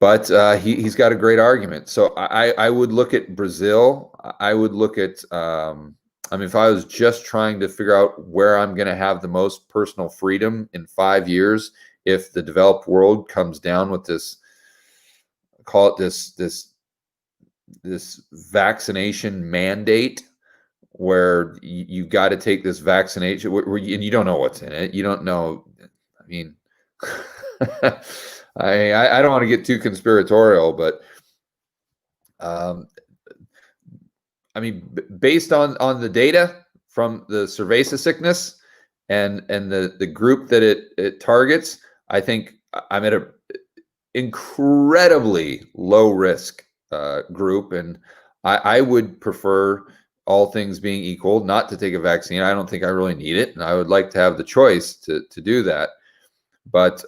But he's got a great argument. So I would look at Brazil. I would look at, I mean, if I was just trying to figure out where I'm going to have the most personal freedom in 5 years, if the developed world comes down with this, call it this vaccination mandate, where you've got to take this vaccination, and you don't know what's in it. You don't know. I mean, I don't want to get too conspiratorial, but I mean, based on the data from the cerveza sickness and the group that it targets, I think I'm at a incredibly low risk group, and I would prefer, all things being equal, not to take a vaccine. I don't think I really need it, and I would like to have the choice to do that. But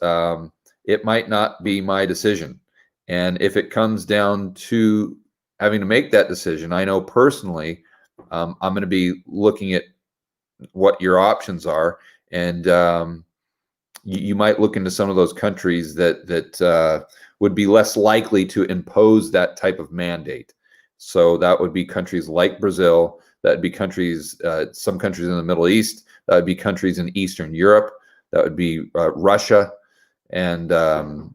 it might not be my decision. And if it comes down to having to make that decision, I know personally I'm going to be looking at what your options are, and you might look into some of those countries that would be less likely to impose that type of mandate. So that would be countries like Brazil. That would be countries, some countries in the Middle East. That would be countries in Eastern Europe. That would be Russia, and some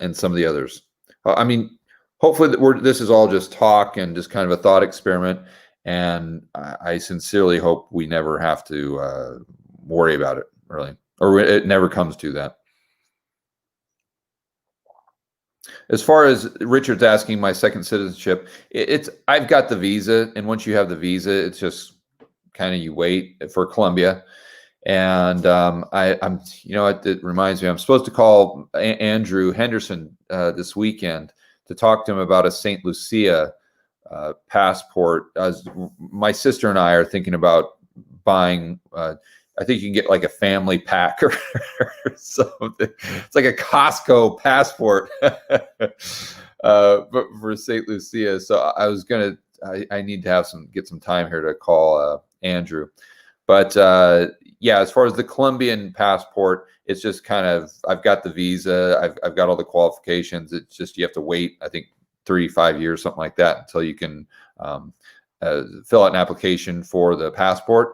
of the others. I mean, hopefully this is all just talk and just kind of a thought experiment. And I sincerely hope we never have to worry about it, really, or it never comes to that. As far as Richard's asking my second citizenship, I've got the visa, and once you have the visa, it's just kind of you wait for Colombia. And I'm, you know, it reminds me, I'm supposed to call Andrew Henderson this weekend to talk to him about a St. Lucia passport. My sister and I are thinking about buying. I think you can get like a family pack or something. It's like a Costco passport, but for St. Lucia. So I was gonna. I need to get some time here to call Andrew. But yeah, as far as the Colombian passport, it's just kind of, I've got the visa, I've got all the qualifications. It's just you have to wait, I think 35 years, something like that, until you can fill out an application for the passport.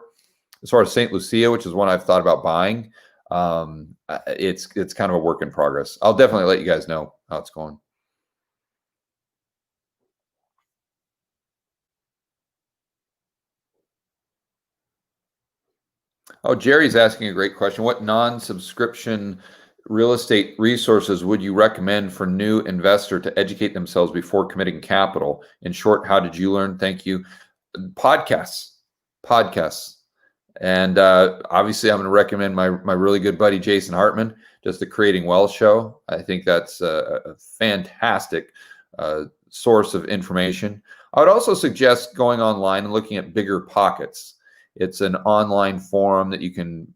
As far as St. Lucia, which is one I've thought about buying, it's kind of a work in progress. I'll definitely let you guys know how it's going. Oh, Jerry's asking a great question. What non-subscription real estate resources would you recommend for new investor to educate themselves before committing capital? In short, how did you learn? Thank you. Podcasts. And obviously, I'm going to recommend my really good buddy, Jason Hartman, just the Creating Wealth show. I think that's a fantastic source of information. I would also suggest going online and looking at Bigger Pockets. It's an online forum that you can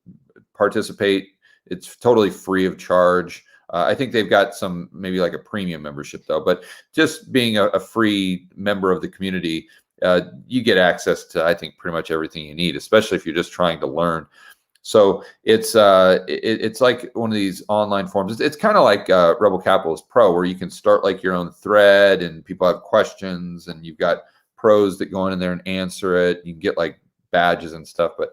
participate. It's totally free of charge. I think they've got maybe like a premium membership though, but just being a free member of the community, you get access to, I think, pretty much everything you need, especially if you're just trying to learn. So it's like one of these online forums. It's kind of like Rebel Capitalist Pro, where you can start like your own thread and people have questions and you've got pros that go in there and answer it. You can get like badges and stuff, but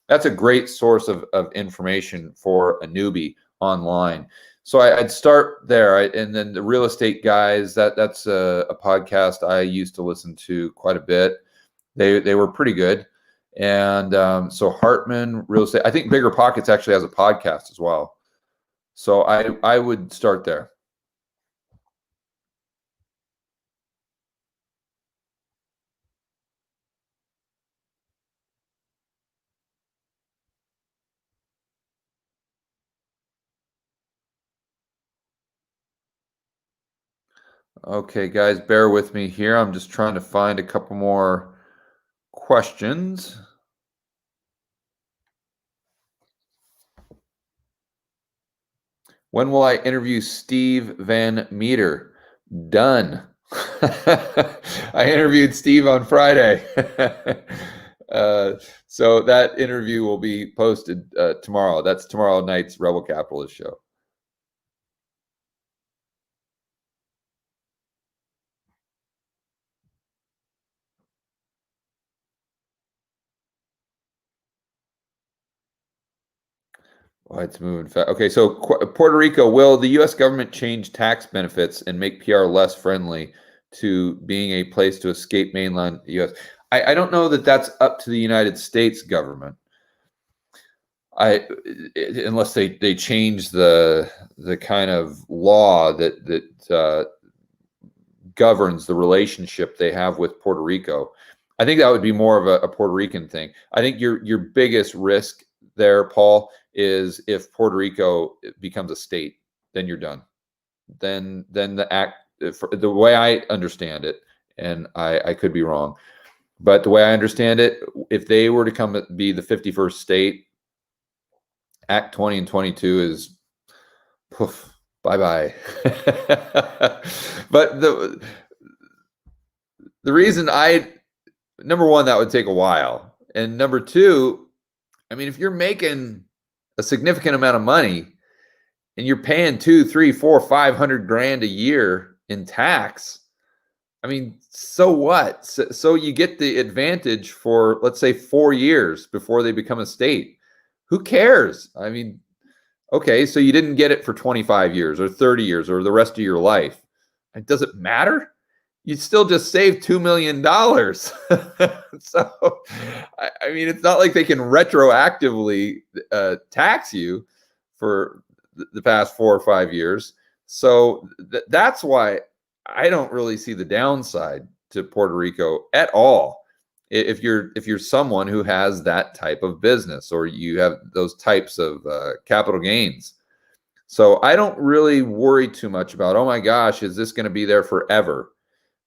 that's a great source of information for a newbie online. So I'd start there, and then the Real Estate Guys. That's a podcast I used to listen to quite a bit. They were pretty good, and so Hartman Real Estate. I think Bigger Pockets actually has a podcast as well. So I would start there. Okay, guys, bear with me here. I'm just trying to find a couple more questions. When will I interview Steve Van Meter? Done. I interviewed Steve on Friday. So that interview will be posted tomorrow. That's tomorrow night's Rebel Capitalist show. Oh, it's moving fast. Okay, so Puerto Rico, will the U.S. government change tax benefits and make PR less friendly to being a place to escape mainland U.S.? I don't know that that's up to the United States government. Unless they change the kind of law that governs the relationship they have with Puerto Rico. I think that would be more of a Puerto Rican thing. I think your biggest risk there, Paul, is if Puerto Rico becomes a state, then you're done. Then the way I understand it, and I could be wrong, but the way I understand it, if they were to be the 51st state, Act 20 and 22 is poof, bye-bye. But the reason number one, that would take a while. And number two, I mean, if you're making a significant amount of money and you're paying $200, $300, $400, $500 a year in tax, I mean, so what? So you get the advantage for, let's say, 4 years before they become a state. Who cares? I mean, okay, so you didn't get it for 25 years or 30 years or the rest of your life. It doesn't matter. You still just saved $2 million. So, I mean, it's not like they can retroactively tax you for the past 4 or 5 years. So that's why I don't really see the downside to Puerto Rico at all. If you're someone who has that type of business or you have those types of capital gains. So I don't really worry too much about, oh my gosh, is this going to be there forever?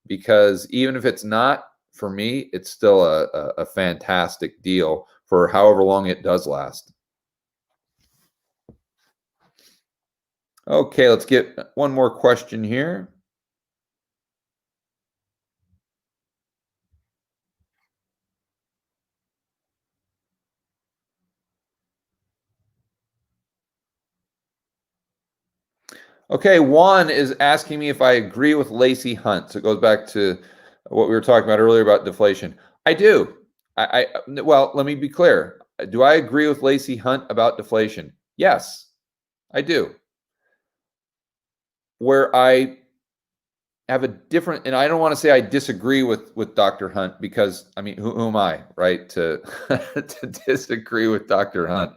Because even if it's not, for me, it's still a fantastic deal for however long it does last. Okay, let's get one more question here. Okay, Juan is asking me if I agree with Lacey Hunt. So it goes back to what we were talking about earlier about deflation. I do. Well, let me be clear. Do I agree with Lacey Hunt about deflation? Yes, I do. Where I have a different, and I don't want to say I disagree with Dr. Hunt, because I mean, who am I, right, to to disagree with Dr. Hunt?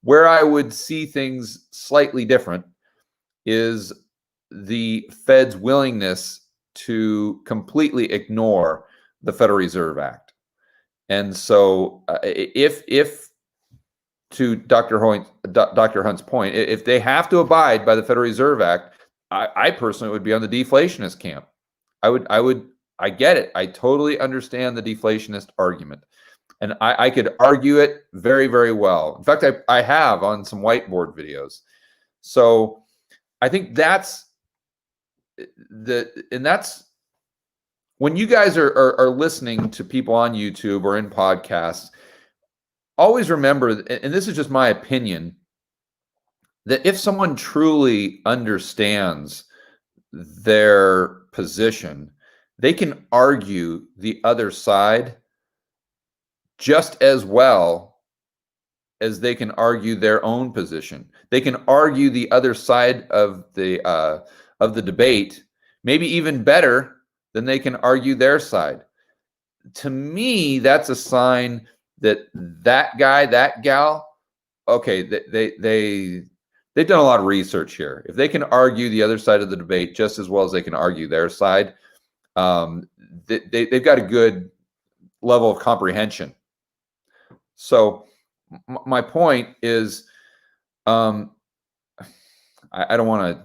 Where I would see things slightly different is the Fed's willingness to completely ignore the Federal Reserve Act. And so if to Dr. Hunt's point, if they have to abide by the Federal Reserve Act, I personally would be on the deflationist camp. I get it. I totally understand the deflationist argument. And I could argue it very, very well. In fact, I have on some whiteboard videos. So I think that's when you guys are listening to people on YouTube or in podcasts, always remember, and this is just my opinion, that if someone truly understands their position, they can argue the other side just as well as they can argue their own position. They can argue the other side of the debate, maybe even better than they can argue their side. To me, that's a sign that that guy, that gal, okay, they've done a lot of research here. If they can argue the other side of the debate just as well as they can argue their side, they've got a good level of comprehension. So my point is, I don't want to.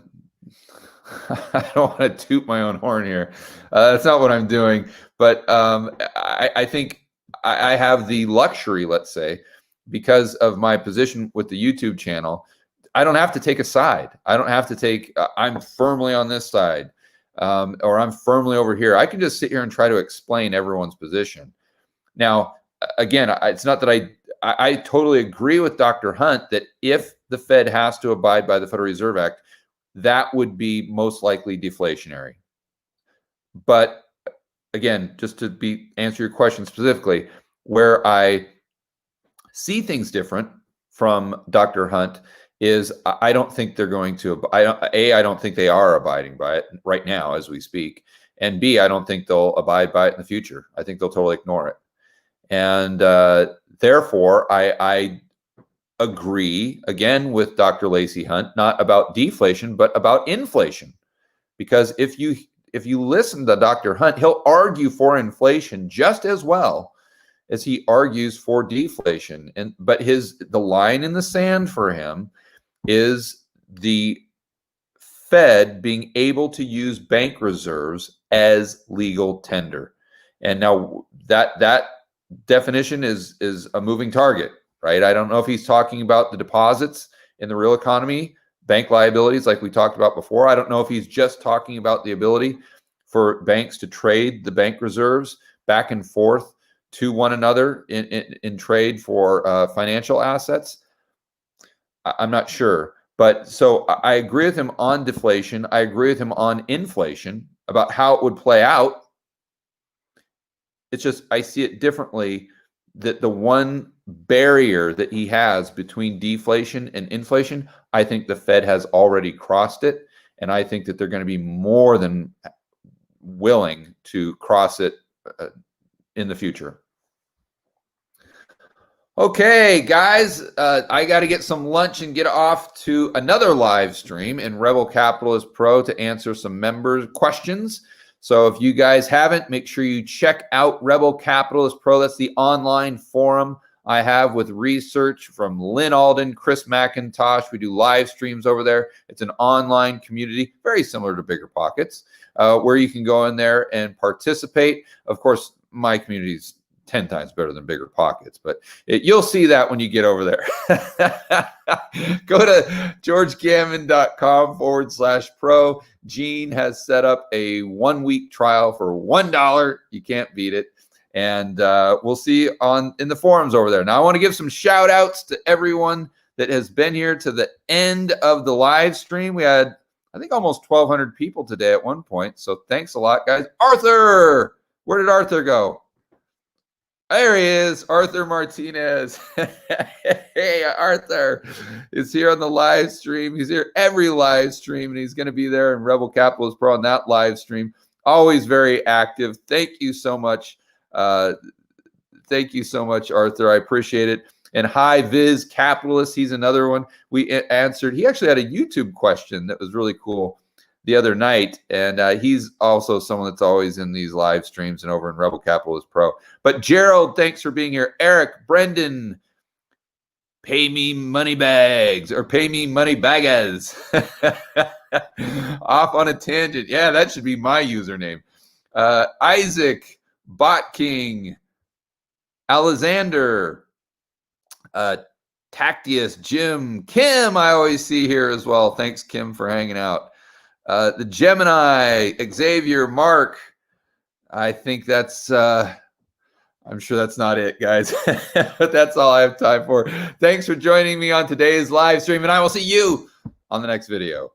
I don't want to toot my own horn here. That's not what I'm doing. But I think I have the luxury, let's say, because of my position with the YouTube channel, I don't have to take a side. I don't have to take, I'm firmly on this side, or I'm firmly over here. I can just sit here and try to explain everyone's position. Now, again, it's not that I totally agree with Dr. Hunt that if the Fed has to abide by the Federal Reserve Act, that would be most likely deflationary. But again, just to answer your question specifically, where I see things different from Dr. Hunt is I don't think they're going to, I don't think they are abiding by it right now as we speak. And B, I don't think they'll abide by it in the future. I think they'll totally ignore it. And therefore, I agree again with Dr. Lacey Hunt, not about deflation, but about inflation. Because if you listen to Dr. Hunt, he'll argue for inflation just as well as he argues for deflation. But the line in the sand for him is the Fed being able to use bank reserves as legal tender. And now that definition is a moving target, right? I don't know if he's talking about the deposits in the real economy, bank liabilities like we talked about before. I don't know if he's just talking about the ability for banks to trade the bank reserves back and forth to one another in trade for financial assets. I'm not sure. But so I agree with him on deflation. I agree with him on inflation about how it would play out. It's just I see it differently, that the one barrier that he has between deflation and inflation, I think the Fed has already crossed it. And I think that they're going to be more than willing to cross it in the future. Okay, guys, I got to get some lunch and get off to another live stream in Rebel Capitalist Pro to answer some member questions. So if you guys haven't, make sure you check out Rebel Capitalist Pro. That's the online forum I have with research from Lynn Alden, Chris McIntosh. We do live streams over there. It's an online community, very similar to Bigger Pockets, where you can go in there and participate. Of course, my community is 10 times better than Bigger Pockets, but you'll see that when you get over there. Go to georgegammon.com/pro. Gene has set up a 1-week trial for $1. You can't beat it. And we'll see you in the forums over there. Now, I want to give some shout outs to everyone that has been here to the end of the live stream. We had, I think, almost 1,200 people today at one point. So thanks a lot, guys. Arthur, where did Arthur go? There he is, Arthur Martinez. Hey, Arthur is here on the live stream. He's here every live stream, and he's going to be there in Rebel Capitalist Pro on that live stream. Always very active. Thank you so much. Thank you so much, Arthur. I appreciate it. And Hi Viz Capitalist, he's another one we answered. He actually had a YouTube question that was really cool the other night, and he's also someone that's always in these live streams and over in Rebel Capitalist Pro. But Gerald, thanks for being here. Eric, Brendan, pay me money bags or pay me money bagas. Off on a tangent. Yeah, that should be my username. Isaac, Bot King, Alexander, Tactius, Jim, Kim, I always see here as well. Thanks, Kim, for hanging out. The Gemini, Xavier, Mark, I think that's, I'm sure that's not it, guys. But that's all I have time for. Thanks for joining me on today's live stream, and I will see you on the next video.